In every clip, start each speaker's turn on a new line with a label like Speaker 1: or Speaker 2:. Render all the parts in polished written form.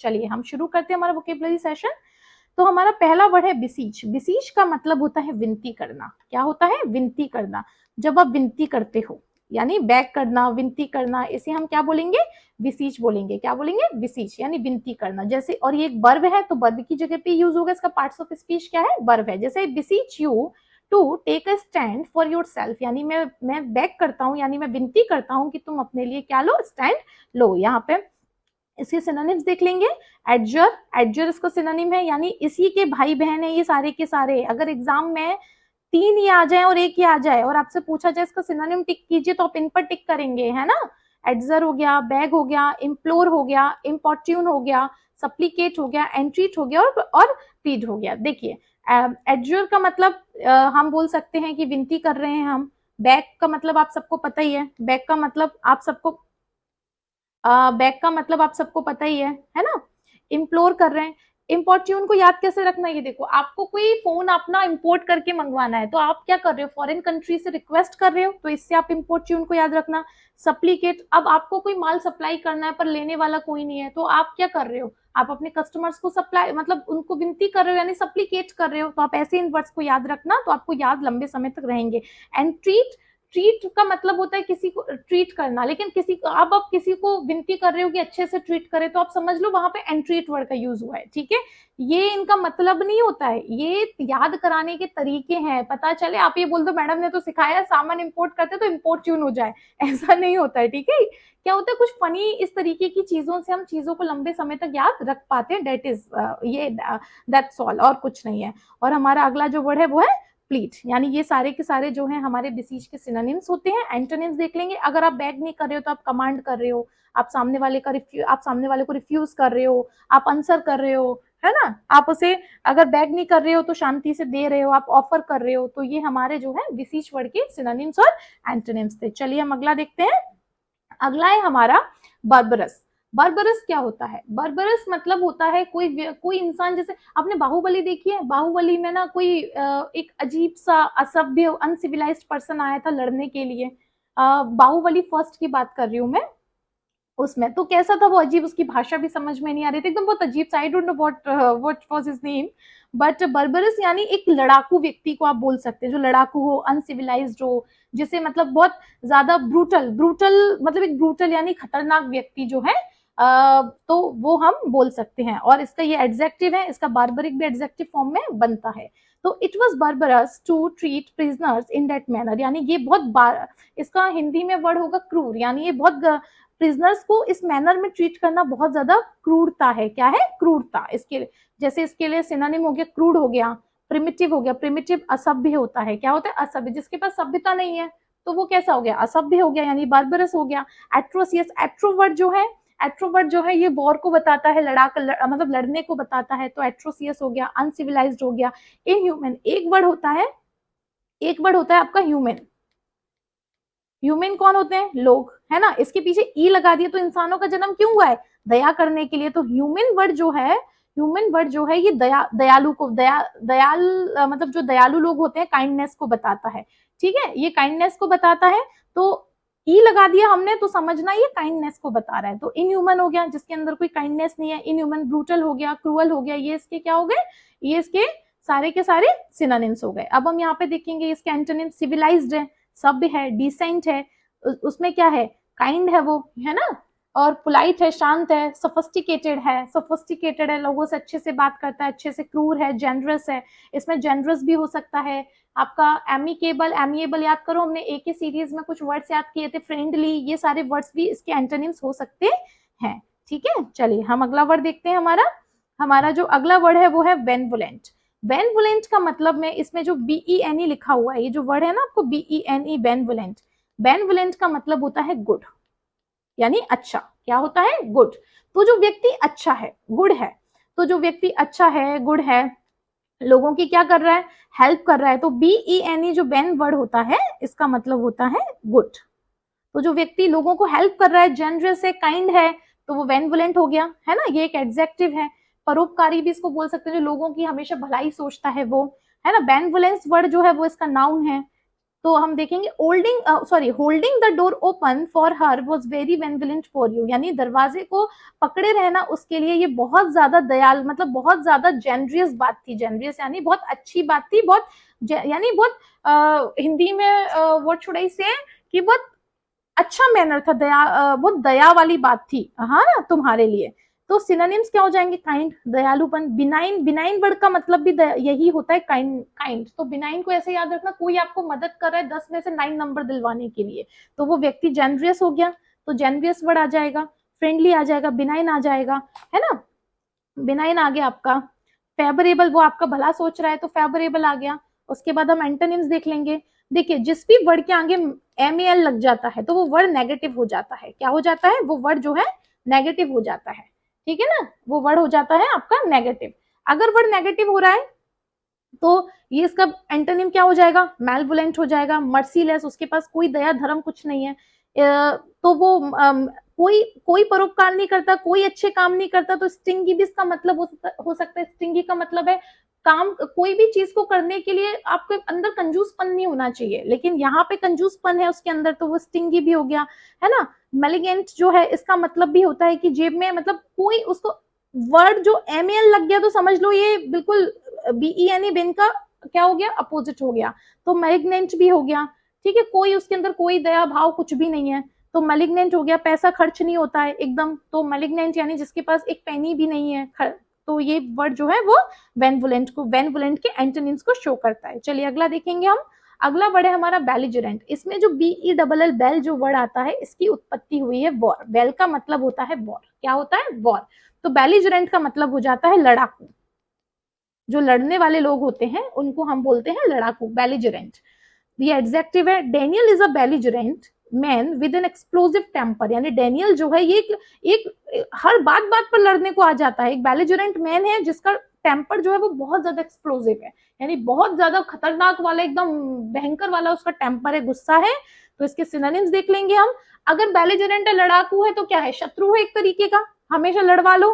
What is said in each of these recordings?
Speaker 1: चलिए हम शुरू करते हैं हमारा वोकेबुलरी सेशन। तो हमारा पहला वर्ड है बिसीच। बिसीच का मतलब होता है विनती करना। क्या होता है? विनती करना। जब आप विनती करते हो यानी बैक करना, विनती करना, इसे हम क्या बोलेंगे? बिसीच बोलेंगे। क्या बोलेंगे? बिसीच यानी विनती करना। जैसे, और ये एक वर्ब है तो वर्ब की जगह पे यूज होगा, इसका पार्ट्स ऑफ स्पीच क्या है? वर्ब है। जैसे beseech you to take a stand for your self, यानी मैं बैक करता हूँ, यानी मैं विनती करता हूँ कि तुम अपने लिए क्या लो? स्टैंड लो। यहाँ पे इसके सिनोनिम्स देख लेंगे। एडजर, एडजर इसका सिनोनिम है, यानी इसी के भाई बहन है ये सारे के सारे। अगर एग्जाम में 3 ही आ जाए और 1 ही आ जाए और आपसे पूछा जाए इसका सिनोनिम टिक कीजिए तो आप इन पर टिक करेंगे, है ना? एडजर हो गया, बैग हो गया, इम्प्लोर हो गया, इम्पोर्ट्यून हो गया, सप्लीकेट हो गया, एंट्रीट हो गया और प्लीड हो गया। देखिए एडजर का मतलब हम बोल सकते हैं कि विनती कर रहे हैं हम। बैग का मतलब आप सबको पता ही है। बैग का मतलब आप सबको बैक का मतलब आप सबको पता ही है ना? इम्प्लोर कर रहे हैं। इम्पोर्ट्यून को याद कैसे रखना है? ये देखो, आपको कोई फोन अपना इंपोर्ट करके मंगवाना है तो आप क्या कर रहे हो? फॉरेन कंट्री से रिक्वेस्ट कर रहे हो, तो इससे आप इम्पोर्ट्यून को याद रखना। सप्लीकेट, अब आपको कोई माल सप्लाई करना है पर लेने वाला कोई नहीं है तो आप क्या कर रहे हो? आप अपने कस्टमर्स को सप्लाई मतलब उनको विनती कर रहे हो, यानी सप्लीकेट कर रहे हो। तो आप ऐसे इन वर्ड्स को याद रखना तो आपको याद लंबे समय तक रहेंगे। एंड ट्रीट, ट्रीट का मतलब होता है किसी को ट्रीट करना, लेकिन किसी को अब आप किसी को विनती कर रहे हो कि अच्छे से ट्रीट करे तो आप समझ लो वहां पे एंट्रीट वर्ड का यूज हुआ है। ठीक है, ये इनका मतलब नहीं होता है, ये याद कराने के तरीके हैं। पता चले आप ये बोल दो मैडम ने तो सिखाया सामान इंपोर्ट करते तो इंपोर्ट ट्यून हो जाए, ऐसा नहीं होता है। ठीक है, क्या होता है कुछ फनी इस तरीके की चीजों से हम चीजों को लंबे समय तक याद रख पाते हैं। डेट इज ये दैट्स ऑल, और कुछ नहीं है। और हमारा अगला जो वर्ड है वो है प्लीट, यानी ये सारे के सारे जो हैं हमारे बिसीज के सिनोनिम्स होते हैं। एंटोनिम्स देख लेंगे। अगर आप बैग नहीं कर रहे हो तो आप कमांड कर रहे हो, आप सामने वाले को रिफ्यूज कर रहे हो, आप आंसर कर रहे हो, है ना? आप उसे अगर बैग नहीं कर रहे हो तो शांति से दे रहे हो, आप ऑफर कर रहे हो। तो ये हमारे जो है बिसीज वर्ड के सिनोनिम्स और एंटोनिम्स थे। चलिए हम अगला देखते हैं। अगला है हमारा बर्बरस। बर्बरस क्या होता है? बर्बरस मतलब होता है कोई इंसान, जैसे आपने बाहुबली देखी है, बाहुबली में ना कोई एक अजीब सा असभ्य अनसिविलाइज्ड पर्सन आया था लड़ने के लिए। बाहुबली फर्स्ट की बात कर रही हूँ मैं। उसमें तो कैसा था वो? अजीब, उसकी भाषा भी समझ में नहीं आ रही थी, एकदम बहुत अजीब सा। I don't know what was his name, but berberis यानी एक लड़ाकू व्यक्ति को आप बोल सकते हैं, जो लड़ाकू हो, अनसिविलाइज्ड हो, जिसे मतलब बहुत ज्यादा ब्रूटल, ब्रूटल मतलब एक ब्रूटल यानी खतरनाक व्यक्ति जो है, तो वो हम बोल सकते हैं। और इसका ये एडजेक्टिव है, इसका बार्बरिक भी एडजेक्टिव फॉर्म में बनता है। तो it was barbarous to treat prisoners in that manner, यानी ये बहुत इसका हिंदी में वर्ड होगा क्रूर, यानी ये बहुत प्रिजनर्स को इस मैनर में ट्रीट करना बहुत ज्यादा क्रूरता है। क्या है? क्रूरता। इसके जैसे इसके लिए सिनोनिम हो गया क्रूड हो गया, प्रिमिटिव हो गया। प्रिमिटिव असभ्य होता है। क्या होता है? असभ्य। जिसके पास सभ्यता नहीं है तो वो कैसा हो गया? असभ्य हो गया, यानी बार्बरस हो गया। एट्रोसियस, एट्रोवर्ड जो है, एट्रोवर्ड जो है ये वॉर को बताता है, मतलब लड़ने को बताता है, तो एट्रोसियस हो गया, अनसिविलाइज्ड हो गया। इनह्यूमन एक वर्ड होता है, एक वर्ड होता है आपका ह्यूमन। ह्यूमन कौन होते हैं? लोग, है ना? इसके पीछे ई लगा दिया तो इंसानों का जन्म क्यों हुआ है? दया करने के लिए। तो ह्यूमन वर्ड जो है, ह्यूमन वर्ड जो है ये दयालु को दयाल मतलब जो दयालु लोग होते हैं, काइंडनेस को बताता है। ठीक है, ये काइंडनेस को बताता है। तो ई लगा दिया हमने तो समझना ये काइंडनेस को बता रहा है। तो इनह्यूमन हो गया जिसके अंदर कोई काइंडनेस नहीं है। इनह्यूमन, ब्रूटल हो गया, क्रूअल हो गया। ये इसके क्या हो गए? ये इसके सारे के सारे सिनोनिम्स हो गए। अब हम यहाँ पे देखेंगे इसके एंटोनिम। सिविलाइज्ड है, सभ्य है, डिसेंट है, उसमें क्या है? काइंड है वो, है ना? और पोलाइट है, शांत है। सोफिस्टिकेटेड है, सोफिस्टिकेटेड है, लोगों से अच्छे से बात करता है, अच्छे से। क्रूर है, जेनरस है, इसमें जेनरस भी हो सकता है आपका। एमिकेबल, एमिएबल याद करो, हमने एक ही सीरीज में कुछ वर्ड्स याद किए थे। फ्रेंडली, ये सारे वर्ड्स भी इसके एंटोनिम्स हो सकते हैं। ठीक है, चलिए हम अगला वर्ड देखते हैं। हमारा जो अगला वर्ड है वो है बेनवोलेंट। बेनवोलेंट का मतलब में इसमें जो BENE लिखा हुआ है, ये जो वर्ड है ना आपको BENE, बेनवोलेंट। बेनवोलेंट का मतलब होता है गुड, यानी अच्छा। क्या होता है? गुड। तो जो व्यक्ति अच्छा है, गुड है, तो जो व्यक्ति अच्छा है, गुड है, लोगों की क्या कर रहा है? हेल्प कर रहा है। तो BENE जो बेन वर्ड होता है इसका मतलब होता है गुड। तो जो व्यक्ति लोगों को हेल्प कर रहा है, जेनरस है, काइंड है, तो वो बेनवोलेंट हो गया, है ना? ये एक एडजेक्टिव है। परोपकारी भी इसको बोल सकते हैं, जो लोगों की हमेशा भलाई सोचता है वो, है ना? बेनवोलेंस वर्ड जो है वो इसका नाउन है। तो हम देखेंगे holding the door open for her was very benevolent for you, यानी दरवाजे को पकड़े रहना उसके लिए ये बहुत ज्यादा दयाल, मतलब बहुत ज्यादा जेनरियस बात थी। जेनरियस यानी बहुत अच्छी बात थी, बहुत यानी बहुत हिंदी में व्हाट शुड आई से कि बहुत अच्छा मैनर था, बहुत दया वाली बात थी, हाँ ना, तुम्हारे लिए। तो सिनोनिम्स क्या हो जाएंगे? काइंड, दयालुपन। बिनाइन, बिनाइन वर्ड का मतलब भी यही होता है, काइंड। काइंड तो बिनाइन को ऐसे याद रखना, कोई आपको मदद कर रहा है 10 में से 9 नंबर दिलवाने के लिए, तो वो व्यक्ति जेनरियस हो गया, तो जेनरियस वर्ड आ जाएगा, फ्रेंडली आ जाएगा, बिनाइन आ जाएगा, है ना, बिनाइन आ गया आपका। फेवरेबल, वो आपका भला सोच रहा है तो फेवरेबल आ गया। उसके बाद हम एंटोनिम्स देख लेंगे। देखिए, जिस भी वर्ड के आगे एम एल लग जाता है तो वो वर्ड नेगेटिव हो जाता है। क्या हो जाता है? वो वर्ड जो है नेगेटिव हो जाता है, ठीक है ना, वो वर्ड हो जाता है आपका नेगेटिव। अगर वर्ड नेगेटिव हो रहा है तो ये इसका एंटोनिम क्या हो जाएगा? मैलवोलेंट हो जाएगा, मर्सीलेस, उसके पास कोई दया धर्म कुछ नहीं है। तो वो कोई कोई परोपकार नहीं करता, कोई अच्छे काम नहीं करता। तो स्टिंगी भी इसका मतलब हो सकता है। स्टिंगी का मतलब है काम, कोई भी चीज को करने के लिए आपके अंदर कंजूसपन नहीं होना चाहिए, लेकिन यहाँ पे कंजूसपन है उसके अंदर, तो वो स्टिंगी भी हो गया, है ना। मेलिगेंट जो है इसका मतलब भी होता है कि जेब में, मतलब कोई उसको वर्ड जो एम एल लग गया तो समझ लो ये बिल्कुल बीईएनई बिन का क्या हो गया? अपोजिट हो गया। तो मेलिग्नेंट भी हो गया, ठीक है, कोई उसके अंदर कोई दया भाव कुछ भी नहीं है, तो मेलिग्नेंट हो गया। पैसा खर्च नहीं होता है एकदम, तो मेलिग्नेंट यानी जिसके पास एक पेनी भी नहीं है। तो ये वर्ड जो है वो बेनवोलेंट के एंटोनिम्स को शो करता है। चलिए अगला देखेंगे हम। अगला वर्ड है हमारा बेलिजरेंट। इसमें जो बीई डबल एल बेल जो वर्ड आता है, इसकी उत्पत्ति हुई है वॉर। बेल का मतलब होता है वॉर। क्या होता है? वॉर। तो बेलिजरेंट का मतलब हो जाता है लड़ाकू। जो लड़ने वाले लोग होते हैं उनको हम बोलते हैं लड़ाकू, बेलिजरेंट। ये एडजेक्टिव है। Daniel is a belligerent man with an explosive temper, यानी डेनियल जो है ये एक हर बात बात पर लड़ने को आ जाता है। एक बेलिजरेंट मैन है जिसका टेम्पर जो है वो बहुत ज्यादा एक्सप्लोसिव है, यानी बहुत ज्यादा खतरनाक वाला, एकदम भयंकर वाला उसका टेम्पर है, गुस्सा है। तो इसके सिनोनिम्स देख लेंगे हम। अगर बेलिजरेंट है, लड़ाकू है, तो क्या है? शत्रु है एक तरीके का, हमेशा लड़वा लो।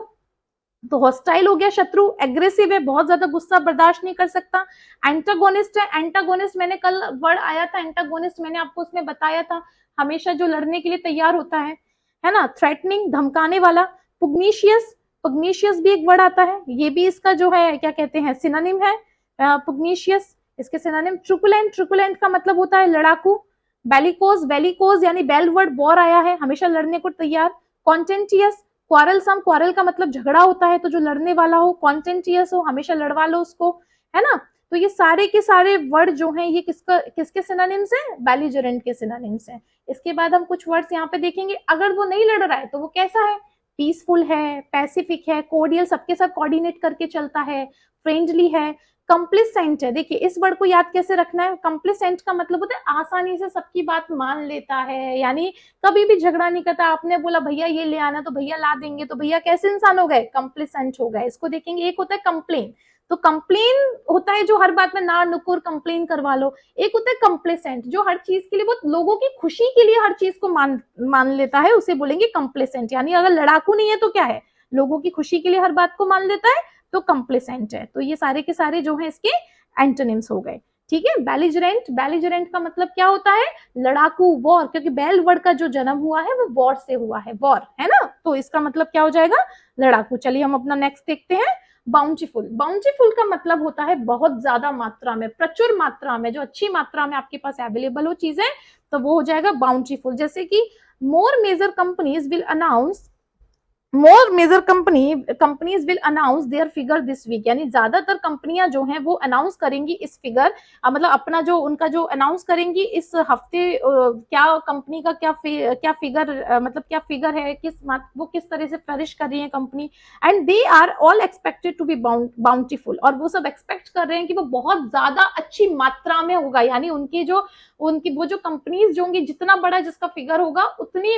Speaker 1: तो हॉस्टाइल हो गया, शत्रु। एग्रेसिव है, बहुत ज्यादा गुस्सा बर्दाश्त नहीं कर सकता। एंटागोनिस्ट है। एंटागोनिस्ट मैंने कल वर्ड आया था एंटागोनिस्ट, मैंने आपको उसमें बताया था, हमेशा जो लड़ने के लिए तैयार होता है ना। थ्रेटनिंग, धमकाने वाला। पुग्नीशियस, पुग्नीशियस भी एक वर्ड आता है, ये भी इसका जो है क्या कहते हैं? सिनोनिम है पुग्नीशियस। इसके सिनोनिम ट्रुकुलेंट। ट्रुकुलेंट का मतलब होता है लड़ाकू। बेलिकोज, बेलिकोज यानी बेल वर्ड वॉर आया है, हमेशा लड़ने को तैयार। कॉन्टेंटियस, क्वारलसम, क्वारल का मतलब झगड़ा होता है, तो जो लड़ने वाला हो, कॉन्टेंटियस हो, हमेशा लड़वा लो उसको, है ना। तो ये सारे के सारे वर्ड जो हैं ये किसके सिनोनिम्स हैं? बेलिजरेंट के सिनोनिम्स हैं। इसके बाद हम कुछ वर्ड्स यहाँ पे देखेंगे। अगर वो नहीं लड़ रहा है तो वो कैसा है? पीसफुल है, पैसिफिक है, कोर्डियल, सबके साथ कोऑर्डिनेट करके चलता है, फ्रेंडली है। कंप्लिसेंट है। देखिए इस वर्ड को याद कैसे रखना है? कंप्लिसेंट का मतलब होता है आसानी से सबकी बात मान लेता है, यानी कभी भी झगड़ा नहीं करता। आपने बोला भैया ये ले आना तो भैया ला देंगे, तो भैया कैसे इंसान हो गए? कंप्लिसेंट हो गए। इसको देखेंगे। एक होता है कंप्लेन, तो कंप्लेन होता है जो हर बात में ना नुकुर कंप्लेन करवा लो। एक होता है कंप्लेसेंट जो हर चीज के लिए, बहुत लोगों की खुशी के लिए हर चीज को मान लेता है, उसे बोलेंगे कंप्लेसेंट। यानी अगर लड़ाकू नहीं है तो क्या है? लोगों की खुशी के लिए हर बात को मान लेता है, तो कंप्लेसेंट है। तो ये सारे के सारे जो है इसके एंटोनिम्स हो गए, ठीक है। बेलिजरेंट, बेलिजरेंट का मतलब क्या होता है? लड़ाकू, वॉर, क्योंकि बेल वर्ड का जो जन्म हुआ है वो वॉर से हुआ है, वॉर, है ना। तो इसका मतलब क्या हो जाएगा? लड़ाकू। चलिए हम अपना नेक्स्ट देखते हैं। बाउंटीफुल। बाउंटीफुल का मतलब होता है बहुत ज्यादा मात्रा में, प्रचुर मात्रा में, जो अच्छी मात्रा में आपके पास अवेलेबल हो चीजें, तो वो हो जाएगा बाउंटीफुल। जैसे कि more major companies will announce, more major companies will announce their figure this week, यानी ज्यादातर कंपनियां जो हैं वो अनाउंस करेंगी इस फिगर, मतलब अपना जो उनका जो अनाउंस करेंगी इस हफ्ते, क्या कंपनी का क्या फिगर, मतलब क्या फिगर है, वो किस तरह से फ्लरिश कर रही है company. And they are all expected to be bountiful, और वो सब एक्सपेक्ट कर रहे हैं कि वो बहुत ज्यादा अच्छी मात्रा में होगा, यानी उनकी वो जो कंपनीज जो होंगी, जितना बड़ा जिसका फिगर होगा उतनी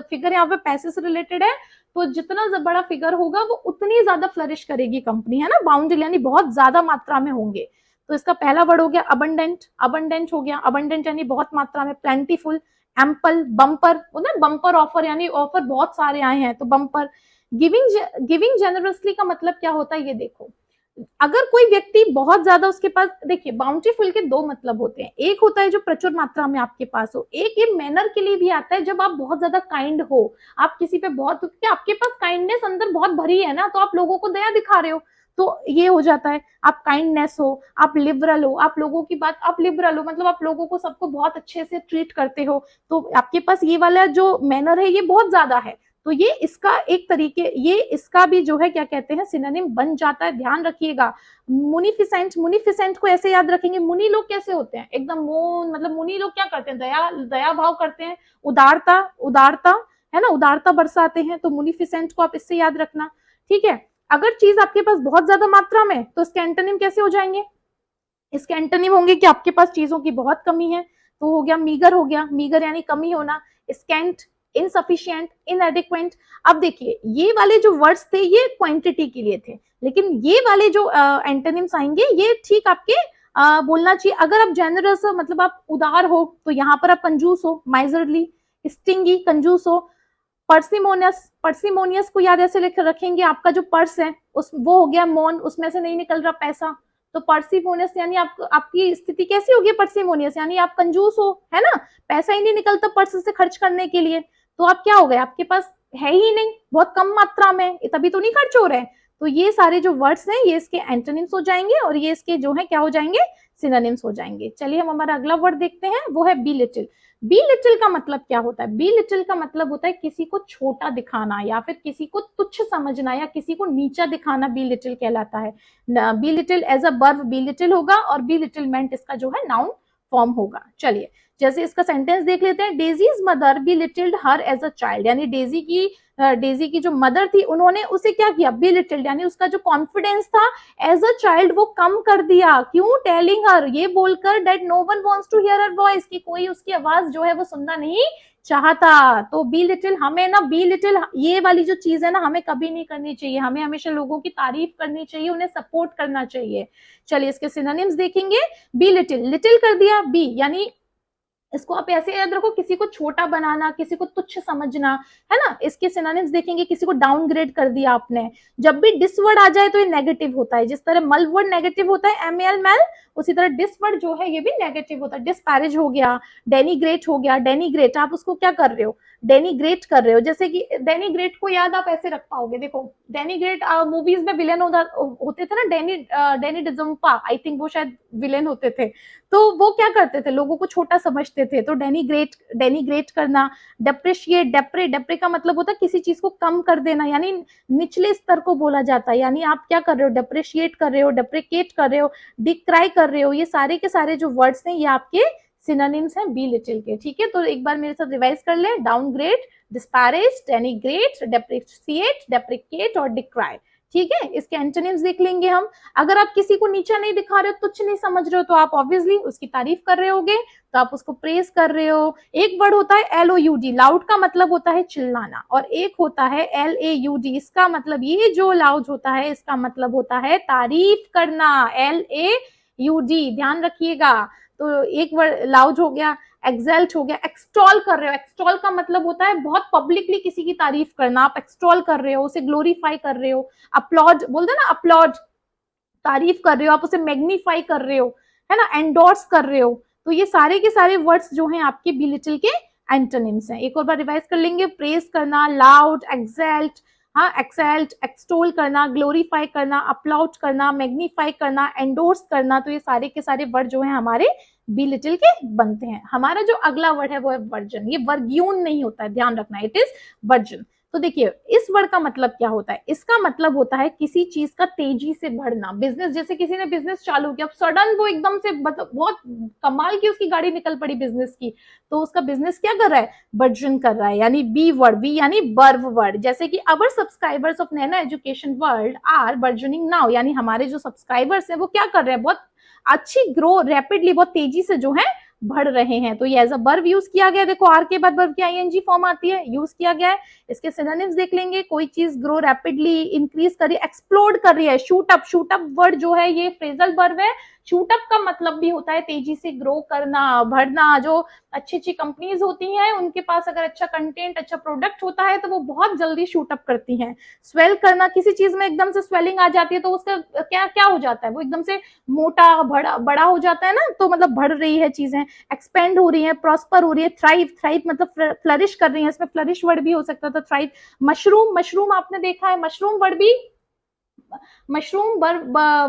Speaker 1: फिगर यहाँ पे पैसे से रिलेटेड है, तो जितना बड़ा फिगर होगा वो उतनी ज्यादा फ्लरिश करेगी कंपनी, है ना। बाउंडेड यानी बहुत ज्यादा मात्रा में होंगे। तो इसका पहला वर्ड हो गया अबंडेंट। अबंडेंट हो गया, अबंडेंट यानी बहुत मात्रा में। Plentiful, ample, bumper, bumper offer यानी ऑफर बहुत सारे आए हैं, तो बम्पर। गिविंग जेनरसली का मतलब क्या होता है ये देखो। अगर कोई व्यक्ति बहुत ज्यादा उसके पास, देखिए बाउंटीफुल के दो मतलब होते हैं, एक होता है जो प्रचुर मात्रा में आपके पास हो, एक ये मैनर के लिए भी आता है जब आप बहुत ज्यादा काइंड हो, आप किसी पे बहुत, क्योंकि आपके पास काइंडनेस अंदर बहुत भरी है ना, तो आप लोगों को दया दिखा रहे हो, तो ये हो जाता है आप काइंडनेस हो, आप लिबरल हो, आप लोगों की बात, आप लिबरल हो मतलब आप लोगों को सबको बहुत अच्छे से ट्रीट करते हो, तो आपके पास ये वाला जो मैनर है ये बहुत ज्यादा है, तो ये इसका एक तरीके, ये इसका भी जो है क्या कहते हैं सिनोनिम बन जाता है, ध्यान रखिएगा। मुनिफिसेंट, मुनिफिसेंट को ऐसे याद रखेंगे, मुनि लोग कैसे होते हैं एकदम मोन, मतलब मुनि लोग क्या करते हैं, दया दया भाव करते हैं, उदारता, उदारता है ना, उदारता बरसाते हैं, तो मुनिफिसेंट को आप इससे याद रखना, ठीक है। अगर चीज आपके पास बहुत ज्यादा मात्रा में, तो इसके एंटोनिम कैसे हो जाएंगे, इसके एंटोनिम होंगे कि आपके पास चीजों की बहुत कमी है, तो हो गया मीगर, हो गया मीगर यानी कमी होना, स्कैंट, इनसफिशिएंट, इनएडिक्वेंट। अब देखिए ये वाले जो वर्ड्स थे ये क्वांटिटी के लिए थे, लेकिन ये वाले जो एंटोनिम्स आएंगे ये ठीक आपके बोलना चाहिए, अगर आप जेनरस हो मतलब आप उदार हो, तो यहाँ पर आप कंजूस हो, माइजरली, स्टिंगी, कंजूस हो, पर्सिमोनियस, पर्सिमोनियस को याद ऐसे लिख रखेंगे, आपका जो पर्स है उस वो हो गया मोन, उसमें से नहीं निकल रहा पैसा, तो पर्सिमोनियस यानी आप, आपकी स्थिति कैसी होगी, पर्सिमोनियस यानी आप कंजूस हो, है ना, पैसा ही नहीं निकलता पर्स से खर्च करने के लिए, तो आप क्या हो गए, आपके पास है ही नहीं, बहुत कम मात्रा में, तभी तो नहीं खर्च हो रहे हैं, तो ये सारे जो वर्ड्स हैं ये इसके एंटोनिम्स हो जाएंगे, और ये इसके जो है क्या हो जाएंगे, सिनोनिम्स हो जाएंगे। चलिए हम हमारा अगला वर्ड देखते हैं, वो है बी लिटिल। बी लिटिल का मतलब क्या होता है, बी लिटिल का मतलब होता है किसी को छोटा दिखाना, या फिर किसी को तुच्छ समझना, या किसी को नीचा दिखाना, बी लिटिल कहलाता है। Belittle as a verb belittle होगा, और बी लिटिलमेंट इसका जो है नाउन फॉर्म होगा। चलिए जैसे इसका सेंटेंस देख लेते हैं, Daisy's mother belittled her as a child, यानी डेजी की जो मदर थी उन्होंने उसे क्या किया, बी लिटिल्ड यानी उसका जो कॉन्फिडेंस था एज अ चाइल्ड वो कम कर दिया, क्यों, टेलिंग हर, ये बोलकर that no one wants to hear her voice, कि कोई उसकी आवाज जो है वो सुनना नहीं चाहता। तो बी लिटिल, हमें ना बी लिटिल ये वाली जो चीज है ना हमें कभी नहीं करनी चाहिए, हमें हमेशा लोगों की तारीफ करनी चाहिए, उन्हें सपोर्ट करना चाहिए। चलिए इसके सिनोनिम्स देखेंगे, बी लिटिल, लिटिल कर दिया बी, यानी इसको आप ऐसे याद रखो, किसी को छोटा बनाना, किसी को तुच्छ समझना, है ना। इसके सिनोनिम्स देखेंगे, किसी को डाउनग्रेड कर दिया आपने, जब भी डिस वर्ड आ जाए तो ये नेगेटिव होता है, जिस तरह मल वर्ड नेगेटिव होता है एमएल मेल, उसी तरह डिस वर्ड जो है ये भी नेगेटिव होता है, डिस्पैरेज हो गया, डेनिग्रेट हो गया, डेनिग्रेट आप उसको क्या कर रहे हो, डेनिग्रेट कर रहे हो, जैसे कि डेनिग्रेट को याद आप ऐसे रख पाओगे, देखो डेनिग्रेट मूवीज में विलेन होते थे ना, डेनी डिजम्पा, आई थिंक वो शायद विलेन होते थे, तो वो क्या करते थे, लोगों को छोटा समझते थे, तो डेनिग्रेट, डेनिग्रेट करना, डेप्रिशिएट, डेप्रे, डेप्रे का मतलब होता है किसी चीज को कम कर देना, यानी निचले स्तर को बोला जाता है, यानी आप क्या कर रहे हो, डेप्रिशिएट कर रहे हो, डेप्रिकेट कर रहे हो, डिक्राई कर रहे हो, ये सारे के सारे जो वर्ड्स हैं ये आपके सिनोनिम्स हैं बी लिटिल के, ठीक है। तो एक बार मेरे साथ रिवाइज कर ले, downgrade, disparage, denigrate, depreciate, deprecate और डिक्राई, ठीक है। इसके एंटोनिम्स देख लेंगे हम, अगर आप किसी को नीचा नहीं दिखा रहे हो, तुच्छ नहीं समझ रहे हो, तो आप ऑब्वियसली उसकी तारीफ कर रहे होगे, तो आप उसको प्रेज कर रहे हो। एक वर्ड होता है LOUD, लाउड का मतलब होता है चिल्लाना, और एक होता है LAUD, इसका मतलब ये जो लाउड होता है इसका मतलब होता है तारीफ करना, LAUD, ध्यान रखिएगा। तो एक वर्ड लाउड हो गया, एक्सल्ट हो गया, एक्सटॉल कर रहे हो, एक्सटॉल का मतलब होता है बहुत पब्लिकली किसी की तारीफ करना, आप एक्सटॉल कर रहे हो, उसे ग्लोरीफाई कर रहे हो, अपलॉड बोलते हैं ना, अपलॉड, तारीफ कर रहे हो, आप उसे मैग्नीफाई कर रहे हो, है ना, एंडोर्स कर रहे हो, तो ये सारे के सारे वर्ड्स जो हैं आपके बी लिटिल के एंटोनिम्स हैं। एक और बार रिवाइज कर लेंगे, प्रेज करना, लाउड, एक्सल्ट, हाँ एक्सल्ट, एक्सटोल करना, ग्लोरीफाई करना, अपलाउड करना, मैग्नीफाई करना, एंडोर्स करना, तो ये सारे के सारे वर्ड जो है हमारे बी लिटिल के बनते हैं। हमारा जो अगला वर्ड है वो है वर्जन, ये वर्ग्यून नहीं होता है, ध्यान रखना, इट इज वर्जन। तो देखिए इस वर्ड का मतलब क्या होता है, इसका मतलब होता है किसी चीज का तेजी से बढ़ना, बिजनेस, जैसे किसी ने बिजनेस चालू किया, सडन वो एकदम से मतलब बहुत कमाल की उसकी गाड़ी निकल पड़ी बिजनेस की, तो उसका बिजनेस क्या कर रहा है, बर्जन कर रहा है, यानी बी वर्ड, बी यानी बर्व वर्ड, जैसे कि our subscribers of Naina education world are burgeoning now, यानी हमारे जो सब्सक्राइबर्स है वो क्या कर रहे हैं, बहुत अच्छी ग्रो, रैपिडली, बहुत तेजी से जो है बढ़ रहे हैं, तो ये एज अ वर्ब यूज किया गया, देखो आर के बाद वर्ब की आईएनजी फॉर्म आती है, यूज किया गया है। इसके सिनोनिम्स देख लेंगे, कोई चीज ग्रो रैपिडली, इंक्रीज कर रही है, एक्सप्लोड कर रही है, shoot up, shoot up word जो है ये फ्रेजल वर्ब है, शूट अप का मतलब भी होता है तेजी से ग्रो करना, बढ़ना। जो अच्छी अच्छी कंपनीज होती हैं उनके पास अगर अच्छा कंटेंट, अच्छा प्रोडक्ट होता है तो वो बहुत जल्दी शूट अप करती हैं। स्वेल करना, किसी चीज में एकदम से स्वेलिंग आ जाती है तो उसका क्या क्या हो जाता है, वो एकदम से मोटा बड़ा हो जाता है ना, तो मतलब बढ़ रही है चीजें, एक्सपेंड हो रही है, प्रॉस्पर हो रही है। थ्राइव, थ्राइव मतलब फ्लरिश कर रही है, इसमें फ्लरिश वर्ड भी हो सकता था, थ्राइव। मशरूम, मशरूम आपने देखा है, मशरूम वर्ड भी, मशरूम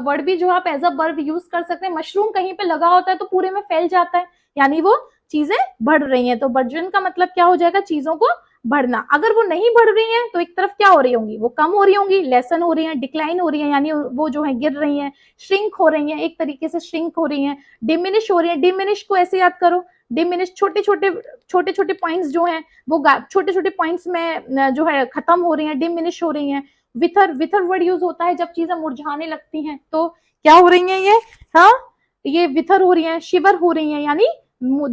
Speaker 1: वर्ड भी जो आप एज अ वर्ब यूज कर सकते हैं। मशरूम कहीं पे लगा होता है तो पूरे में फैल जाता है, यानी वो चीजें बढ़ रही हैं। तो बढ़जन का मतलब क्या हो जाएगा, चीजों को बढ़ना। अगर वो नहीं बढ़ रही हैं तो एक तरफ क्या हो रही होंगी, वो कम हो रही होंगी, लेसन हो रही है, डिक्लाइन हो रही है, यानी वो जो है गिर रही है, श्रिंक हो रही है, एक तरीके से श्रिंक हो रही है, डिमिनिश हो रही है। डिमिनिश को ऐसे याद करो, डिमिनिश छोटे छोटे पॉइंट्स जो हैं वो छोटे छोटे पॉइंट्स में जो है खत्म हो रही है, डिमिनिश हो रही है। विथर, विथर वर्ड यूज होता है जब चीजें मुरझाने लगती हैं, तो क्या हो रही हैं ये, हाँ ये विथर हो रही हैं, शिवर हो रही हैं, यानी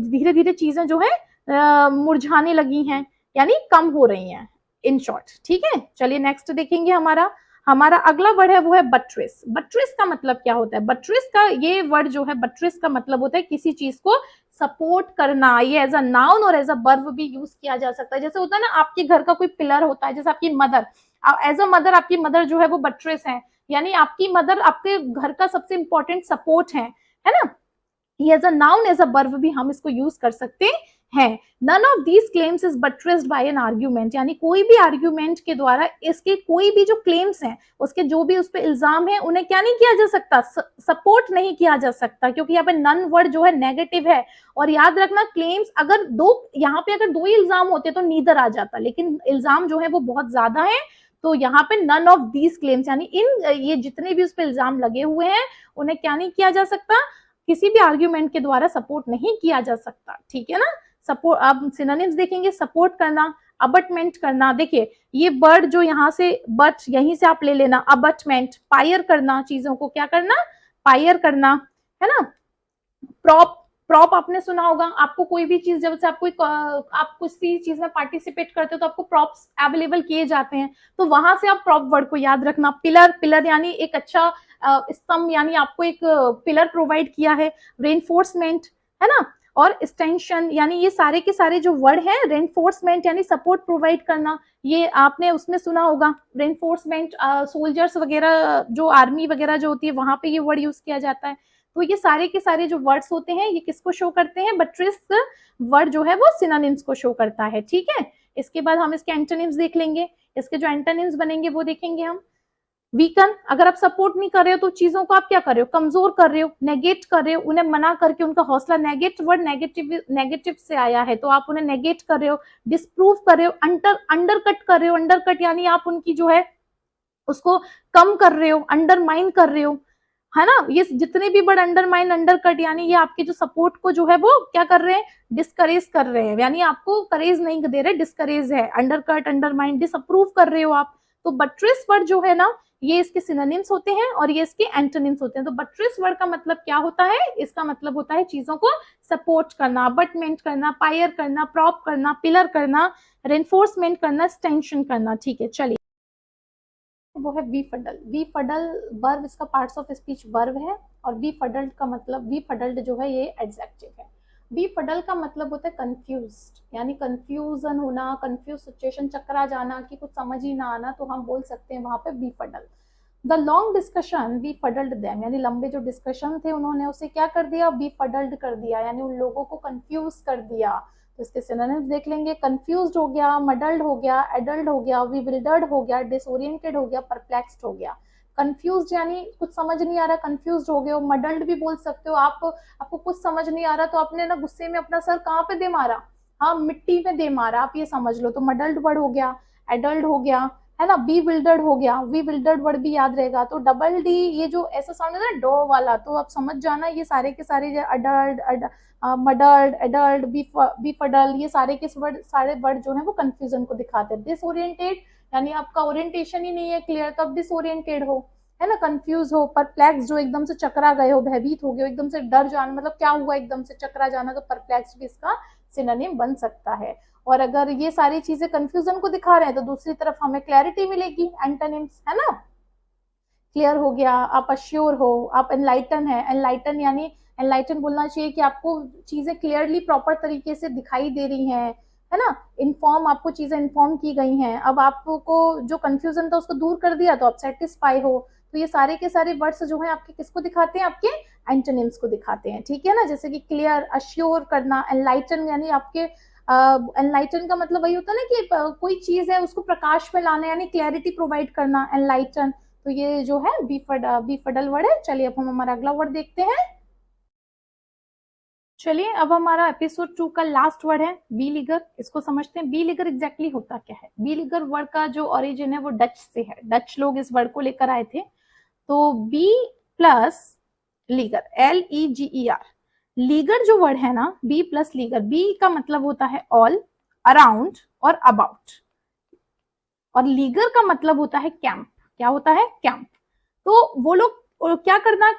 Speaker 1: धीरे धीरे चीजें जो है मुरझाने लगी हैं, यानी कम हो रही हैं इन शॉर्ट। ठीक है, चलिए नेक्स्ट देखेंगे। हमारा हमारा अगला वर्ड है वो है बट्रेस। बट्रेस का मतलब क्या होता है, बट्रेस का ये वर्ड जो है, बट्रेस का मतलब होता है किसी चीज को सपोर्ट करना। ये एज अ नाउन और एज अ वर्ब भी यूज किया जा सकता है। जैसे होता है ना, आपके घर का कोई पिलर होता है, जैसे आपकी मदर, एज अ मदर आपकी मदर जो है वो बट्रेस है, यानी आपकी मदर आपके घर का सबसे इंपॉर्टेंट सपोर्ट है ना। As a noun, as a verb भी हम इसको यूज कर सकते हैं। None of these claims is buttressed by an argument, यानी कोई भी आर्ग्यूमेंट के द्वारा इसके कोई भी जो क्लेम्स हैं, उसके जो भी उस पर इल्जाम है, उन्हें क्या नहीं किया जा सकता, सपोर्ट नहीं किया जा सकता, क्योंकि यहाँ पे नन वर्ड जो है नेगेटिव है। और याद रखना, क्लेम्स अगर दो, यहाँ पे अगर दो ही इल्जाम होते तो नीदर आ जाता, लेकिन इल्जाम जो है वो बहुत ज्यादा है, तो यहाँ पे नन ऑफ दीज क्लेम्स, यानी इन ये जितने भी उस पर इल्जाम लगे हुए हैं, उन्हें क्या नहीं किया जा सकता, किसी भी आर्ग्यूमेंट के द्वारा सपोर्ट नहीं किया जा सकता। ठीक है ना। सपोर्ट, अब सिनोनिम्स देखेंगे। सपोर्ट करना, अबटमेंट करना। देखिए ये वर्ड जो यहाँ से बट, यहीं से आप ले लेना, अबटमेंट। पायर करना, चीजों को क्या करना, पायर करना, है ना। प्रॉप, प्रॉप आपने सुना होगा, आपको कोई भी चीज, जब से आप किसी चीज में पार्टिसिपेट करते हो तो आपको प्रॉप्स अवेलेबल किए जाते हैं, तो वहां से आप प्रॉप वर्ड को याद रखना। पिलर, पिलर यानी एक अच्छा स्तंभ, यानी आपको एक पिलर प्रोवाइड किया है। रेनफोर्समेंट, है ना। और एक्सटेंशन, यानी ये सारे के सारे जो वर्ड है, रेनफोर्समेंट यानी सपोर्ट प्रोवाइड करना, ये आपने उसमें सुना होगा। रेनफोर्समेंट, सोल्जर्स वगैरह, जो आर्मी वगैरह जो होती है वहां पे ये वर्ड यूज किया जाता है। तो ये सारे के सारे जो वर्ड्स होते हैं ये किसको शो करते हैं, बट्रेस वर्ड जो है वो सिनोनिम्स को शो करता है। ठीक है, इसके बाद हम इसके एंटोनिम्स देख लेंगे। इसके जो एंटोनिम्स बनेंगे वो देखेंगे हम। वीकन, अगर आप सपोर्ट नहीं कर रहे हो तो चीजों को आप क्या कर रहे हो, कमजोर कर रहे हो, नेगेट कर रहे हो, उन्हें मना करके उनका हौसला, नेगेट वर्ड नेगेटिव, नेगेटिव से आया है तो आप उन्हें नेगेट कर रहे हो, डिस्प्रूव कर रहे हो, अंडरकट कर रहे हो। अंडरकट यानी आप उनकी जो है उसको कम कर रहे हो, अंडरमाइन कर रहे हो, है ना। ये जितने भी वर्ड अंडरमाइन, अंडरकट, यानी ये आपके जो सपोर्ट को जो है वो क्या कर रहे हैं, डिस्करेज कर रहे हैं, यानी आपको करेज नहीं दे रहे, डिस्करेज है। अंडरकट, अंडरमाइन, डिसअप्रूव कर रहे हो आप। तो बट्रेस वर्ड जो है ना, ये इसके सिनोनिम्स होते हैं और ये इसके एंटोनिम्स होते हैं। तो बट्रेस वर्ड का मतलब क्या होता है, इसका मतलब होता है चीजों को सपोर्ट करना, अबटमेंट करना, पायर करना, प्रॉप करना, पिलर करना, रेनफोर्समेंट करना, एक्सटेंशन करना। ठीक है, चलिए वो है befuddle. Befuddle verb, इसका पार्ट्स ऑफ स्पीच वर्ब है, और वी फडल्ड का मतलब, वी फडल्ड जो है ये एडजेक्टिव है। वी फडल का मतलब होता है कंफ्यूज्ड, यानी कंफ्यूजन होना, कंफ्यूज सिचुएशन, चकरा जाना, कि कुछ समझ ही ना आना, तो हम बोल सकते हैं वहां पे we fuddle. The long discussion we fuddled them, यानी लंबे जो डिस्कशन थे उन्होंने उसे क्या कर दिया, वी फडल्ड कर दिया, यानी उन लोगों को कंफ्यूज कर दिया। तो इसके सिनोनिम्स देख लेंगे। कंफ्यूज्ड हो गया, मडल्ड हो गया, एडल्ट हो गया, विविल्डर्ड हो गया, डिसोरिएंटेड हो गया, परप्लेक्स्ड हो गया। कंफ्यूज्ड यानी कुछ समझ नहीं आ रहा, कंफ्यूज्ड हो गए हो। मडल्ड भी बोल सकते हो आप, आपको कुछ समझ नहीं आ रहा तो आपने ना गुस्से में अपना सर कहाँ पे दे मारा, हाँ मिट्टी में दे मारा, आप ये समझ लो, तो मडल्ड वर्ड हो गया। एडल्ट हो गया, है ना। बी विल्डर्ड हो गया, वी विल्डर्ड वर्ड भी याद रहेगा। तो डबल डी, ये जो ऐसा साउंड है ना डो वाला, तो आप समझ जाना ये सारे के सारे addled, muddled, addled, befuddle, ये सारे के वर्ड, सारे वर्ड जो है वो कंफ्यूजन को दिखाते हैं। डिसओरिएंटेड यानी आपका ओरिएंटेशन ही नहीं है क्लियर, तो आप डिसओरिएंटेड हो, है ना, कंफ्यूज हो। परप्लेक्स जो एकदम से चकरा गए हो, भयभीत हो गए हो, एकदम से डर जाना, मतलब क्या हुआ एकदम से चकरा जाना, तो परप्लेक्स भी इसका सिनोनिम बन सकता है। और अगर ये सारी चीजें कंफ्यूजन को दिखा रहे हैं तो दूसरी तरफ हमें क्लैरिटी मिलेगी, एंटोनिम्स, है ना। क्लियर हो गया, आप अश्योर हो, आप एनलाइटन है, एनलाइटन यानी एनलाइटन बोलना चाहिए कि आपको चीजें क्लियरली प्रॉपर तरीके से दिखाई दे रही हैं, है ना, इन्फॉर्म, आपको चीजें इन्फॉर्म की गई हैं, अब आपको जो कंफ्यूजन था उसको दूर कर दिया तो आप सेटिस्फाई हो। तो ये सारे के सारे वर्ड्स जो है आपके किसको दिखाते हैं, आपके एंटोनिम्स को दिखाते हैं, ठीक है ना, जैसे कि क्लियर, अश्योर करना, एनलाइटन यानी आपके एनलाइटन का मतलब वही होता है ना कि कोई चीज है उसको प्रकाश में लाना यानी क्लैरिटी प्रोवाइड करना, एनलाइटन। तो ये जो है बी फडल वर्ड है। चलिए अब हम हमारा अगला वर्ड देखते हैं। चलिए अब हमारा एपिसोड 2 का लास्ट वर्ड है बी लीगर। इसको समझते हैं, बी लीगर एग्जैक्टली होता क्या है। बी लीगर वर्ड का जो ओरिजिन है वो डच से है, डच लोग इस वर्ड को लेकर आए थे। तो बी प्लस लीगर, LEGER, लीगर जो वर्ड है ना, बी प्लस लीगर, बी का मतलब होता है ऑल, अराउंड और अबाउट, और लीगर का मतलब होता है कैंप। क्या होता है, कैंप। तो वो लोग क्या करना,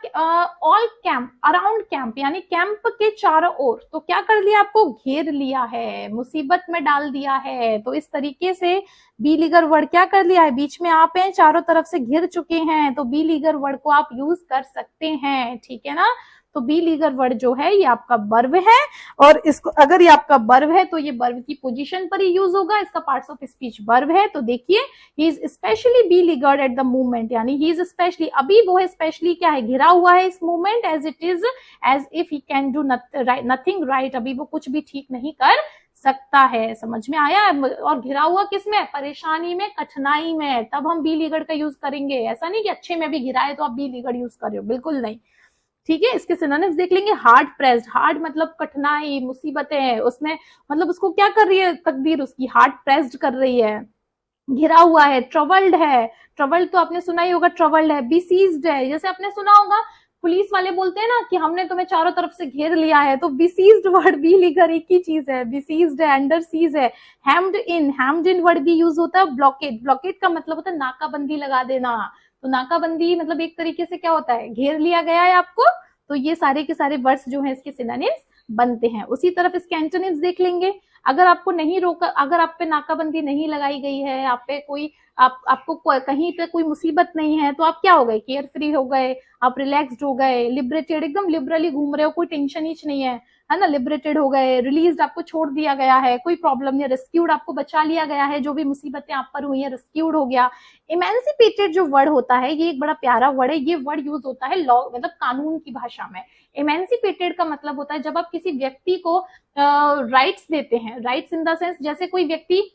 Speaker 1: ऑल कैंप, अराउंड कैंप यानी कैंप के चारों ओर, तो क्या कर लिया, आपको घेर लिया है, मुसीबत में डाल दिया है। तो इस तरीके से बी लीगर वर्ड क्या कर लिया है, बीच में आप हैं, चारों तरफ से घिर चुके हैं, तो बी लीगर वर्ड को आप यूज कर सकते हैं, ठीक है ना। तो बी लीगर वर्ड जो है ये आपका वर्ब है, और इसको अगर ये आपका वर्ब है तो ये वर्ब की पोजीशन पर ही यूज होगा, इसका पार्ट्स ऑफ स्पीच वर्ब है। तो देखिए he is specially beleaguered at the movement, यानी ही इज स्पेशली, अभी वो है स्पेशली क्या है, घिरा हुआ है इस movement, as it is, as if he can do nothing right, अभी वो कुछ भी ठीक नहीं कर सकता है। समझ में आया। और घिरा हुआ किस में, परेशानी में, कठिनाई में, तब हम बी लीगर्ड का यूज करेंगे। ऐसा नहीं कि अच्छे में भी घिरा है तो आप बी लीगर्ड यूज कर रहे हो, बिल्कुल नहीं, ठीक है। इसके सिनोनिम्स देख लेंगे। हार्ड प्रेस्ड, हार्ड मतलब कठिनाई, मुसीबतें, उसमें मतलब उसको क्या कर रही है तकदीर, उसकी हार्ड प्रेस्ड कर रही है, घिरा हुआ है। ट्रबल्ड है, ट्रबल्ड तो आपने सुना ही होगा, ट्रबल्ड है। बिसीज्ड है, जैसे आपने सुना होगा पुलिस वाले बोलते हैं ना कि हमने तुम्हें चारों तरफ से घेर लिया है, तो बिसीज्ड वर्ड भी लीगर एक ही चीज है, बिसीज्ड है, अंडर सीज है। हैम्ड इन वर्ड भी यूज होता है। ब्लॉकेड, ब्लॉकेड का मतलब होता है नाकाबंदी लगा देना, तो नाकाबंदी मतलब एक तरीके से क्या होता है, घेर लिया गया है आपको। तो ये सारे के सारे वर्ड्स जो है इसके सिनोनिम्स बनते हैं। उसी तरफ इसके एंटोनिम्स देख लेंगे। अगर आपको नहीं रोका, अगर आप पे नाकाबंदी नहीं लगाई गई है, आप पे कोई आपको कहीं पे कोई मुसीबत नहीं है, तो आप क्या हो गए, केयर फ्री हो गए, आप रिलैक्स्ड हो गए, लिबरेटेड, एकदम लिबरली घूम रहे हो, कोई टेंशन ही नहीं है ना, लिबरेटेड हो गए, रिलीज आपको छोड़ दिया गया है, कोई प्रॉब्लम नहीं, रेस्क्यूड आपको बचा लिया गया है, जो भी मुसीबतें आप पर हुई है रेस्क्यूड हो गया। इमेंसिपेटेड जो वर्ड होता है ये एक बड़ा प्यारा वर्ड है, ये वर्ड यूज होता है लॉ मतलब कानून की भाषा में। इमेंसिपेटेड का मतलब होता है जब आप किसी व्यक्ति को राइट्स देते हैं, राइट्स इन द सेंस जैसे कोई व्यक्ति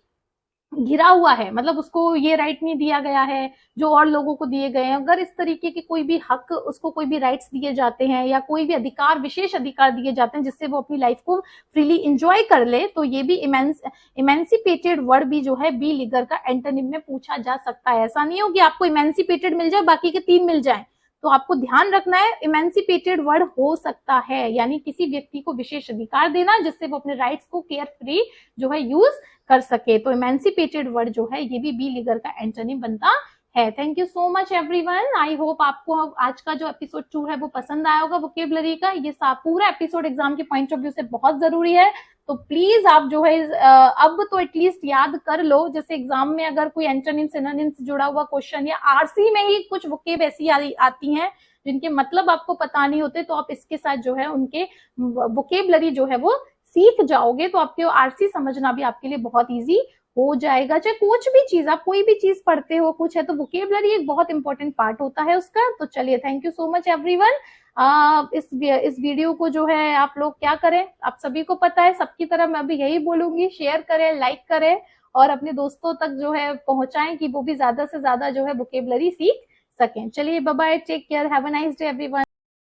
Speaker 1: घिरा हुआ है, मतलब उसको ये राइट नहीं दिया गया है जो और लोगों को दिए गए हैं, अगर इस तरीके के कोई भी हक, उसको कोई भी राइट्स दिए जाते हैं या कोई भी अधिकार, विशेष अधिकार दिए जाते हैं जिससे वो अपनी लाइफ को फ्रीली इंजॉय कर ले, तो ये भी इमेंसिपेटेड वर्ड भी जो है बी लीगर का एंटोनिम में पूछा जा सकता है। ऐसा नहीं हो कि आपको इमेंसिपेटेड मिल जाए बाकी के 3 मिल जाए, तो आपको ध्यान रखना है इमेंसिपेटेड वर्ड हो सकता है, यानी किसी व्यक्ति को विशेष अधिकार देना जिससे वो अपने राइट्स को केयर फ्री जो है यूज कर सके। तो इमेंसिपेटेड वर्ड जो है ये भी बी लीगर का एंटोनिम बनता है। Thank you so much everyone. I hope आपको आज का जो एपिसोड 2 है वो पसंद आया होगा वोकेबलरी का। ये पूरा एपिसोड एग्जाम के पॉइंट ऑफ व्यू से बहुत जरूरी है, तो प्लीज आप जो है अब तो एटलीस्ट याद कर लो। जैसे एग्जाम में अगर कोई एंटोनिम सिनोनिम से जुड़ा हुआ क्वेश्चन या आरसी में ही कुछ वोकेब ऐसी आती हैं जिनके मतलब आपको पता नहीं होते, तो आप इसके साथ जो है उनके वोकेबलरी जो है वो सीख जाओगे, तो आपके आरसी समझना भी आपके लिए बहुत इजी हो जाएगा। चाहे कुछ भी चीज, आप कोई भी चीज पढ़ते हो कुछ है, तो वोकेबलरी एक बहुत इंपॉर्टेंट पार्ट होता है उसका। तो चलिए, thank you so much everyone. इस वीडियो को जो है आप लोग क्या करें, आप सभी को पता है, सबकी तरह मैं भी यही बोलूंगी, शेयर करें, लाइक करें और अपने दोस्तों तक जो है पहुंचाएं कि वो भी ज्यादा से ज्यादा जो है वोकेबलरी सीख सकें। चलिए, bye bye, take care, have a nice day everyone.